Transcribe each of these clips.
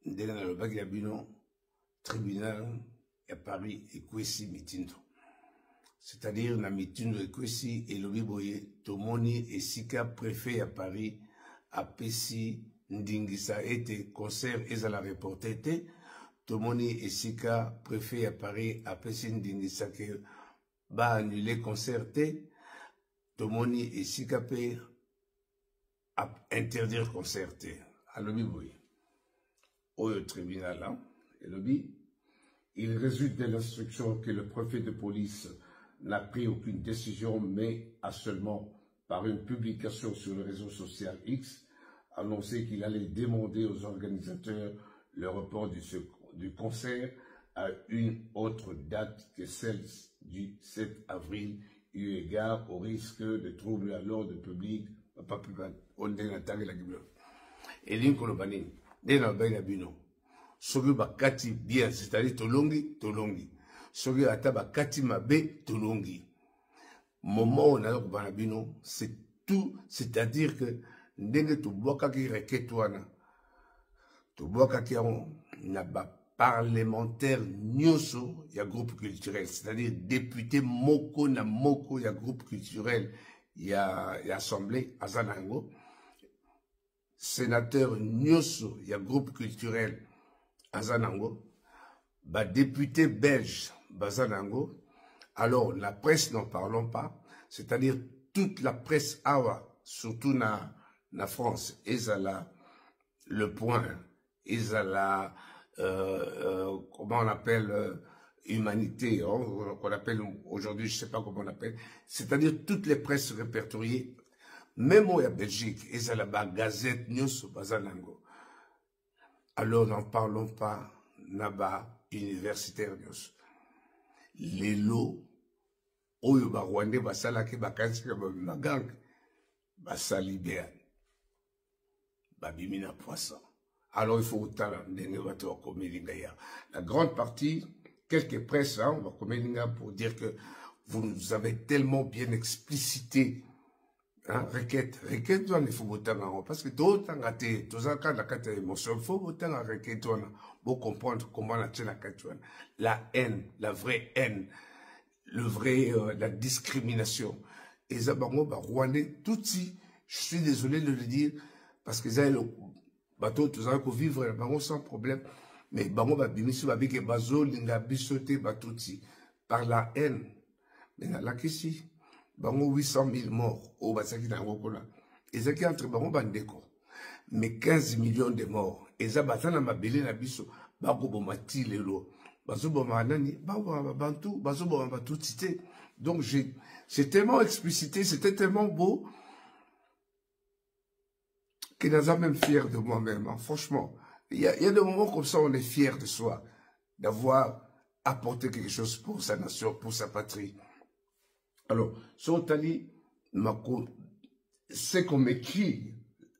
ndenge na lobaki ya bino tribunal ya Paris ekwesi mitindo. C'est-à-dire na mitindo ekwesi elobi boye tomoni esika préfet ya Paris apesi ndingisa ete concert ezala reporté te. Tomoni esika préfet ya Paris apesi ndingisa ke ba annuler concert te. Tomoni esika pe interdire concert te. Alobi boye au tribunal là, elobi il résulte de l'instruction que le préfet de police n'a pris aucune décision, mais a seulement, par une publication sur le réseau social X, annoncé qu'il allait demander aux organisateurs le report du concert à une autre date que celle du 7 avril, eu égard au risque de troubles à l'ordre public. Et l'incolobani, dès la baie d'abino, soki bakati bien, c'est-à-dire tolongi, tolongi. Soki ata bakati mabe, tolongi. Moment où on a banabino, c'est tout, c'est-à-dire que ndenge tuboka ki reketwana, tuboka ki na ba parlementaire nyoso ya groupe culturel, c'est-à-dire député moko na moko ya groupe culturel ya assemblée azanango, sénateur nyoso ya groupe culturel azanango, ba député belge bazanango. Alors la presse n'en parlons pas, c'est-à-dire toute la presse awa, surtout na France, ezala Le Point, ezala comment on appelle Humanité, hein, qu'on appelle aujourd'hui, je sais pas comment on appelle, c'est-à-dire toutes les presses répertoriées, même au Belgique, ezala ba gazette nyonso bazanango. Alors n'en parlons pas naba universitaire nyonso. Les lots, oyo ba Rwandais basalaki bakanisi ba gang, basali bien, babimina poisson. Alors il faut autant ndenge bato wa komelinga ya. La grande partie, quelques presses, hein, on va komelinga pour dire que vous nous avez tellement bien explicité. Hein, requête doit il faut autant parce que d'autres ont raté, tous en cas la carte émotion, il faut autant requête pour comprendre comment la tient la carte. La haine, la vraie haine, le vrai, la discrimination. Et ça, Rwandais, tout si, je suis désolé de le dire, parce que ça, le bateau, tous en vivre, sans problème, mais bango ba bimisu ba bike bazo linga bisote batouti par la haine. Mais la question, bango 800 000 morts au basaki na ngokola. Et ça qui entre bango bandeko. Mais 15 millions de morts. Et ça batana mabele na biso bango bomati lelo. Bazo bomanani, bango bantu, bazo bomba tout cité. Donc c'est tellement explicité, c'était tellement beau que nous sommes même fiers de moi-même, hein, franchement. Il y a des moments comme ça, on est fiers de soi, d'avoir apporté quelque chose pour sa nation, pour sa patrie. Alors, Sontali, c'est qu'on m'écrit,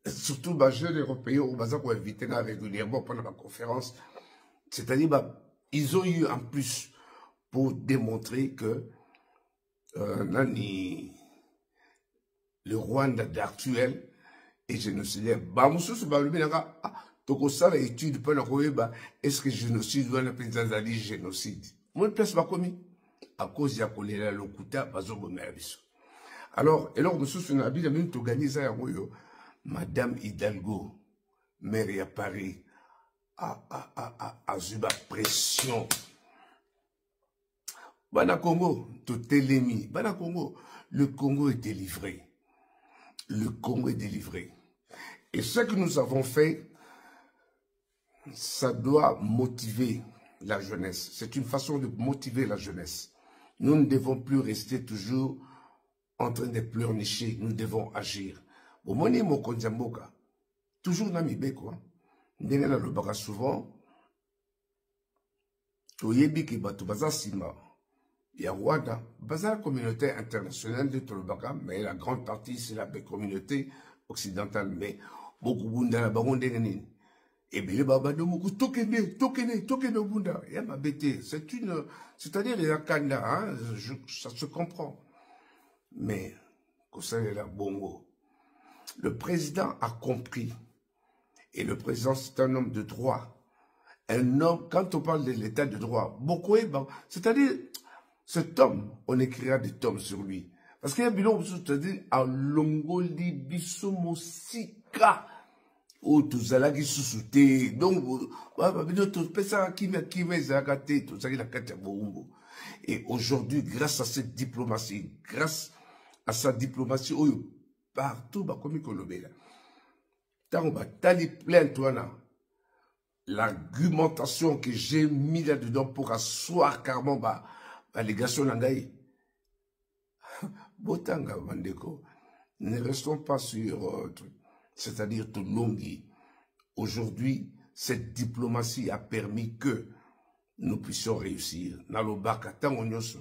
surtout les jeunes européens, on va inviter régulièrement pendant la conférence, c'est-à-dire, ils ont eu en plus pour démontrer que le Rwanda actuel est génocidaire. Donc, ça, l'étude, est-ce que génocide doit être génocide? Moi, je ne commis à cause de la colère, l'okuta, alors, et là, nous sommes même organisé Madame Hidalgo, maire à Paris, a eu la pression. Bana Congo, tout est Bana Congo, le Congo est délivré. Le Congo est délivré. Et ce que nous avons fait, ça doit motiver la jeunesse. C'est une façon de motiver la jeunesse. Nous ne devons plus rester toujours en train de pleurnicher. Nous devons agir. Au moment où toujours dans mes béco, nous avons souvent, il y a Rwanda, la communauté internationale de Tolobaka, mais la grande partie, c'est la communauté occidentale. Mais beaucoup de la baronne de et bien, c'est-à-dire, il y a Kanda, hein, ça se comprend. Mais, bongo, le président a compris, et le président, c'est un homme de droit, Un homme, quand on parle de l'état de droit, beaucoup est bon. C'est-à-dire, cet homme, on écrira des tomes sur lui. Parce qu'il y a un bilan, c'est-à-dire, à Longoli, Bissomosika, où tous allons qui sous-souté. Donc, et aujourd'hui, grâce à cette diplomatie, grâce à sa diplomatie, partout, comme il tant tali plainte, l'argumentation que j'ai mis là-dedans pour asseoir carrément l'allégation Nangaï. Botanga Mandeko, ne restons pas sur, c'est-à-dire tout longi. Aujourd'hui, cette diplomatie a permis que nous puissions réussir. Nalobaka, Tangonyos,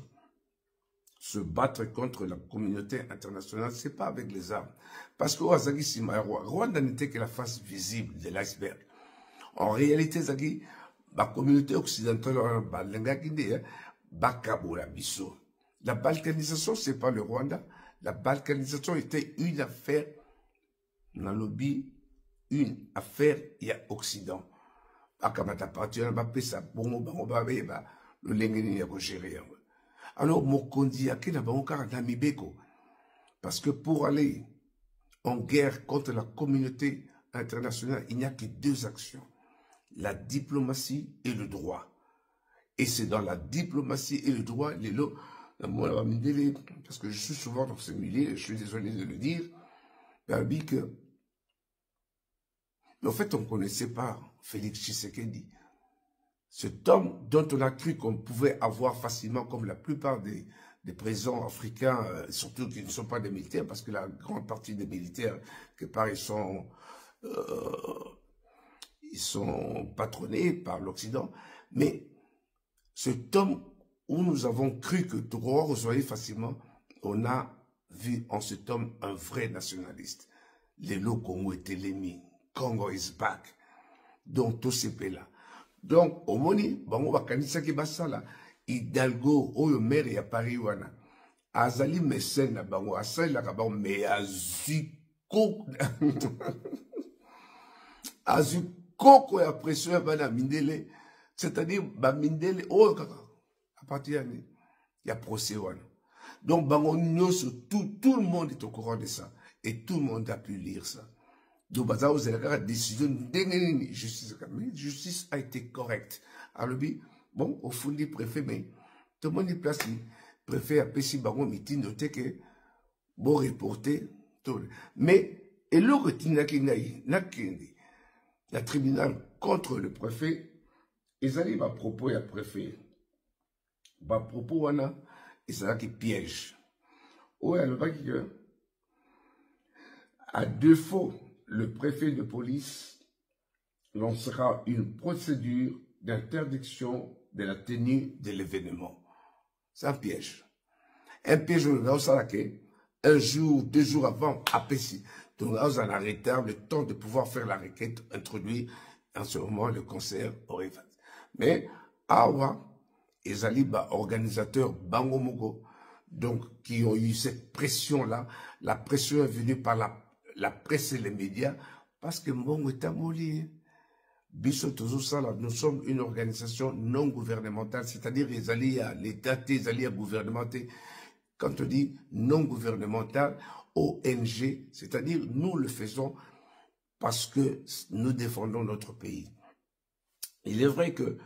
se battre contre la communauté internationale, ce n'est pas avec les armes. Parce que Rwanda n'était que la face visible de l'iceberg. En réalité, la communauté occidentale, la balkanisation, ce n'est pas le Rwanda. La balkanisation était une affaire, dans le lobby, une affaire, il y a Occident. Alors, Mokondi, parce que pour aller en guerre contre la communauté internationale, il n'y a que deux actions. La diplomatie et le droit. Et c'est dans la diplomatie et le droit, parce que je suis souvent dans ce milieu, je suis désolé de le dire, que, mais en fait, on ne connaissait pas Félix Tshisekedi. Cet homme dont on a cru qu'on pouvait avoir facilement, comme la plupart des présidents africains, surtout qui ne sont pas des militaires, parce que la grande partie des militaires, quelque part, ils sont patronnés par l'Occident. Mais cet homme où nous avons cru que Togo recevait facilement, on a vu en cet homme un vrai nationaliste. Les lots Congo étaient l'ennemi. Congo is back. Donc, tout ce pays-là. Donc, au moni, bango bakanisa ki basala, Hidalgo, oyo maire ya Paris wana, azali mécène na bango, asali la bango, mais azuko, azuko ya pression ya bana mindele, c'est-à-dire, ba mindele, oyo kaka, à partir de il y a procès wana. Donc, bango nyoso, tout le monde est au courant de ça, et tout le monde a pu lire ça. Donc, vous avez la décision de justice a été correcte. Alors, bon, au fond du préfet, mais tout le monde est placé. Le préfet a payé baron meeting, noté que bon reporter. Mais, et le retenu la tribunal contre le préfet, ils arrivent à propos à préfet. À propos, ils arrivent qui piège. Ouais, alors, à défaut, le préfet de police lancera une procédure d'interdiction de la tenue de l'événement. C'est un piège. Un piège, un jour, 2 jours avant, après si. Donc, là, vous en arrêtez le temps de pouvoir faire la requête, introduire en ce moment le concert aurait fait. Mais, Awa, et Zaliba, organisateurs Bangomogo, donc, qui ont eu cette pression-là, la pression est venue par la presse et les médias, parce que Mbongo est amolli. Nous sommes une organisation non gouvernementale, c'est-à-dire les alliés à l'État, les alliés à gouvernemental. Quand on dit non gouvernemental, ONG, c'est-à-dire nous le faisons parce que nous défendons notre pays. Il est vrai que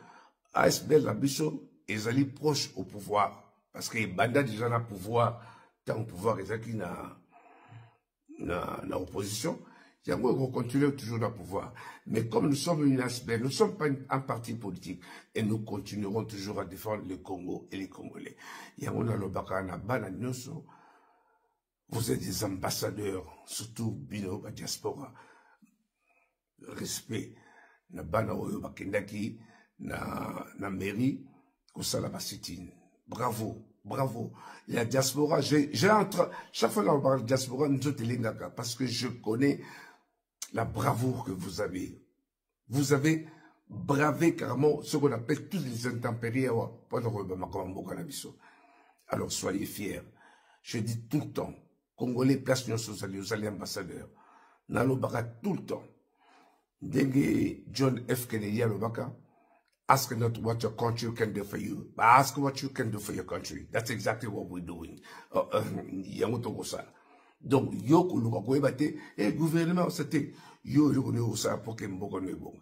ASBL, la Bissot, ils allaient proches au pouvoir, parce que les bandits déjà dans le pouvoir, tant au pouvoir, ils allaient dans l'opposition, on continue toujours dans le pouvoir. Mais comme nous sommes une ASBL, nous ne sommes pas un parti politique et nous continuerons toujours à défendre le Congo et les Congolais. Vous êtes des ambassadeurs, surtout Bino, la diaspora. Respect. Na bana oyo bakendaki na mairie kosala basitine. Bravo. Bravo. La diaspora, chaque fois qu'on parle de diaspora, nous sommes parce que je connais la bravoure que vous avez. Vous avez bravé carrément ce qu'on appelle toutes les intempéries. Alors soyez fiers. Je dis tout le temps, Congolais, place aux alliés ambassadeurs. Nalo baka tout le temps. Dengue John F. Kennedy à l'Obaka, ask not what your country can do for you, but ask what you can do for your country. That's exactly what we're doing. Donc, yo kuluka koebate, gouvernement c'était yo yo ça pour que mboko ne bon.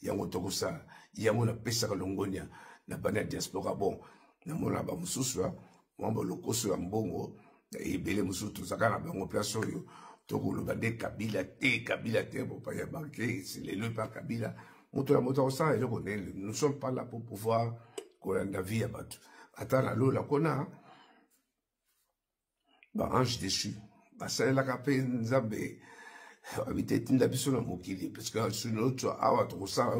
Yango toko ça, yango na pesa kalongonia na bana diaspora bon. Na mona ba mususu mwamba lokoso ya mbongo ebele mususu zaka na bango place oyo toko lo bande Kabila te bon pas ya banquer, c'est l'élu par Kabila. Moto ça et le nous sommes pas là pour pouvoir kolanda vie à batu. Attends la lo la kona ba ange déchu. Ça la capé nzambe habité tinda biso na mokili parce que sur notre awa to ça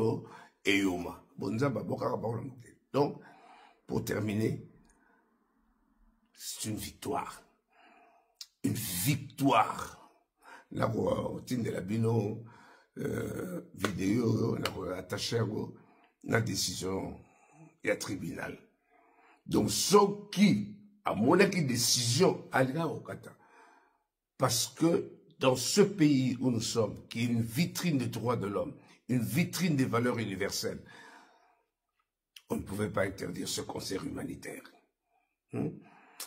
et yoma bon nzamba boka ba na mokili. Donc pour terminer, c'est une victoire la tinde la bino vidéo na attaché na décision et tribunal. Donc ce qui a mon décision alika okata. Parce que dans ce pays où nous sommes, qui est une vitrine des droits de l'homme, une vitrine des valeurs universelles, on ne pouvait pas interdire ce concert humanitaire.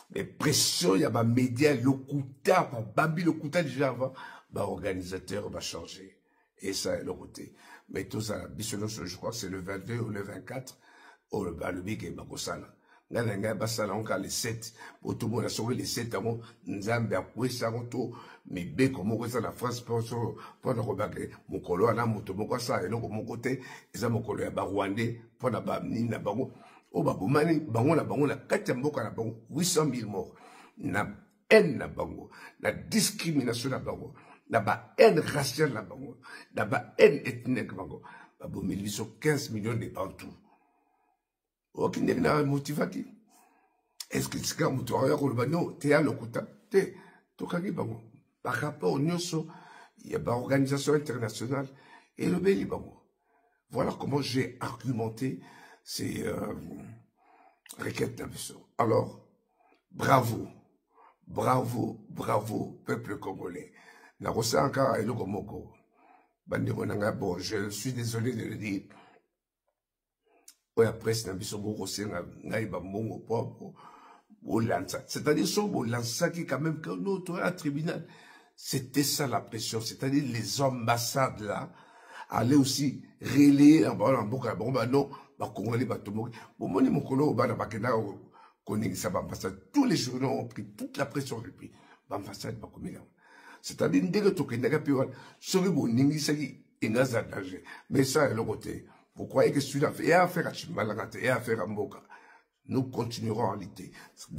Les pressions, il y a des médias, le Kouta, Babi le Kouta déjà avant, l'organisateur va changer. Et ça est le côté. Mais tout ça, je crois que c'est le 22 ou le 24, le big et Bakosala. Nanga basala onka les 7 pour tout le monde a sauvé les 7 avant nzambe a kwesa ngoto mais be comme ko ça la France pour na robake mokolo ana moto moko sa eloko moko te eza mokolo ya ba Rwandais pour na ba nina bango o ba bomani bango na kati mboka na bango 800,000 morts na haine na bango na discrimination na bango na ba haine raciale na bango na ba haine ethnique bango ba bomeli biso 15 millions de Bantous. Aucun n'est motivé. Est-ce que c'est comme tu as un tu as le quota, tu par rapport au NIOSO, il y a une organisation internationale et le Bélibango. Voilà comment j'ai argumenté ces requêtes d'Abisso. Alors, bravo, peuple congolais. Bon, je suis désolé de le dire. Après, c'est un c'est-à-dire qui quand même un tribunal. C'était ça la pression. C'est-à-dire les ambassades là allaient aussi relayer en boka non, Congolais tous les journaux ont pris toute la pression repris. C'est-à-dire dès que tu mais ça est le côté. Vous croyez que celui-là fait affaire à Chimbalangate et affaire à Mboka. Nous continuerons en lutter. C'est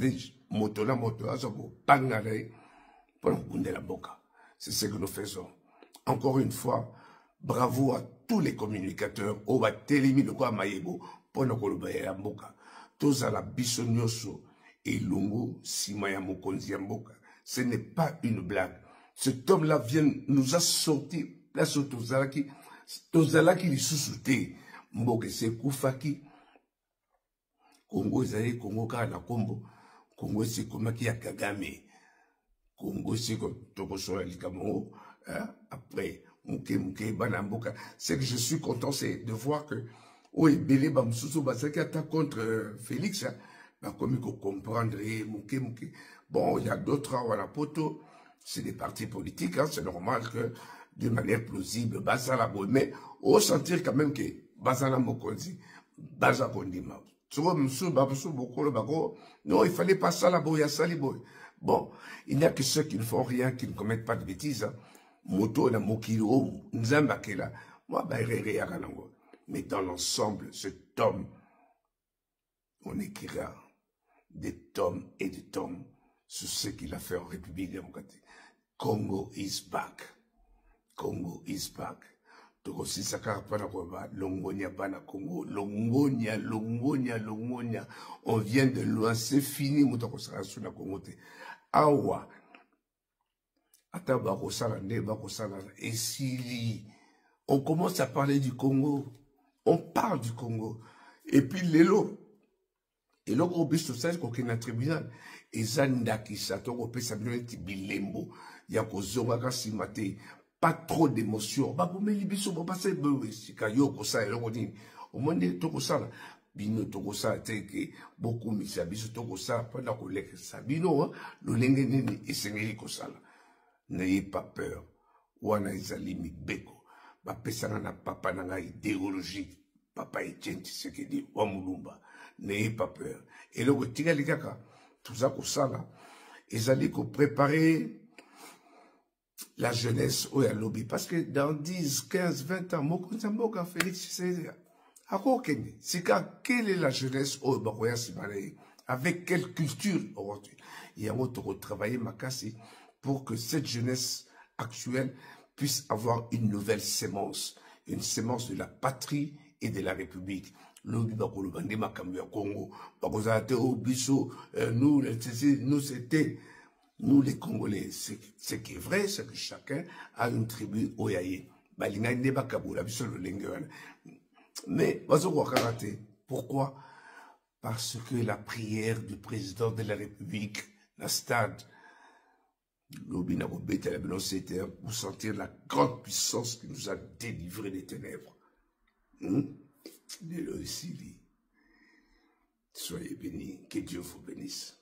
ce que nous faisons. Encore une fois, bravo à tous les communicateurs. On va télémi de quoi Maïbo pour nous colober à Mboka. Tous à la Bissonioso et Lungu Simaya Mokonzi à Mboka. Ce n'est pas une blague. Cet homme-là nous a sorti la Sotozalaki. Tozalaki li sous-souté. Mboke se Koufaki. Congo Zaye, Congo Kana Kombo. Congo se Komaki ya Kagame. Congo se Tokosola Likamongo. Après, Mouke, Banamboka. Ce que je suis content, c'est de voir que, oui, Bélé Bamsoussou Basaki attaque contre Félix. Comme il faut comprendre, Mouke. Bon, il y a d'autres à Wanapoto. C'est des partis politiques, hein, c'est normal que, d'une manière plausible, Bazala Boy, mais au sentir quand même que Bazala Mokonzi, Baza Kondima. Non, il fallait pas ça la boy, Sali Boy. Bon, il n'y a que ceux qui ne font rien, qui ne commettent pas de bêtises. Moto na Mokiro, Nzambakela, moi, Bairere Yaranango. Mais dans l'ensemble, cet homme, on écrira des tomes et des tomes sur ce qu'il a fait en République démocratique. Congo is back. Congo is back. Toko sisaka pana kwa Longonia bana Congo. Longonia. On vient de loin, c'est fini. Moutako sara suna Congo te. Awa. Ata bako sala ne bako sala. Et si on commence à parler du Congo, on parle du Congo. Et puis l'élo. Et là, on peut se faire qu'on a un tribunal. Et Zandaki, ça, on peut s'abonner un petit bilembo. Il y a qu'on simate. Pas trop d'émotion. Bah, pour me libiso, pour passer, si kayo, ça, et on dit, Au moins, tout ça, bino toko ça, que beaucoup misabiso toko ça, pendant qu'on lève ça, bino, le lingue et sengeli ko ça. N'ayez pas peur. Wana izali mibeko. Ba pesanga na papa nanga idéologie. Papa Etienne Tshisekedi, Wamulumba. N'ayez pas peur. Et le tiga likaka, tout ça ko ça là, izali ko préparer la jeunesse au lobby. Parce que dans 10, 15, 20 ans, Mokonzamboka, Félix Tshisekedi, quelle est la jeunesse au Bakoya Simanaï? Avec quelle culture aujourd'hui? Il y a autre travailler Makassi pour que cette jeunesse actuelle puisse avoir une nouvelle sémence, une sémence de la patrie et de la République. Nous, c'était nous les Congolais. Ce qui est vrai, c'est que chacun a une tribu Oyaye. Mais, pourquoi? Parce que la prière du président de la République, la stade, c'était pour sentir la grande puissance qui nous a délivrés des ténèbres. Soyez bénis, que Dieu vous bénisse.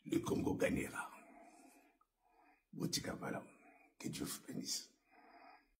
Le Congo gagnera. Que Dieu vous bénisse.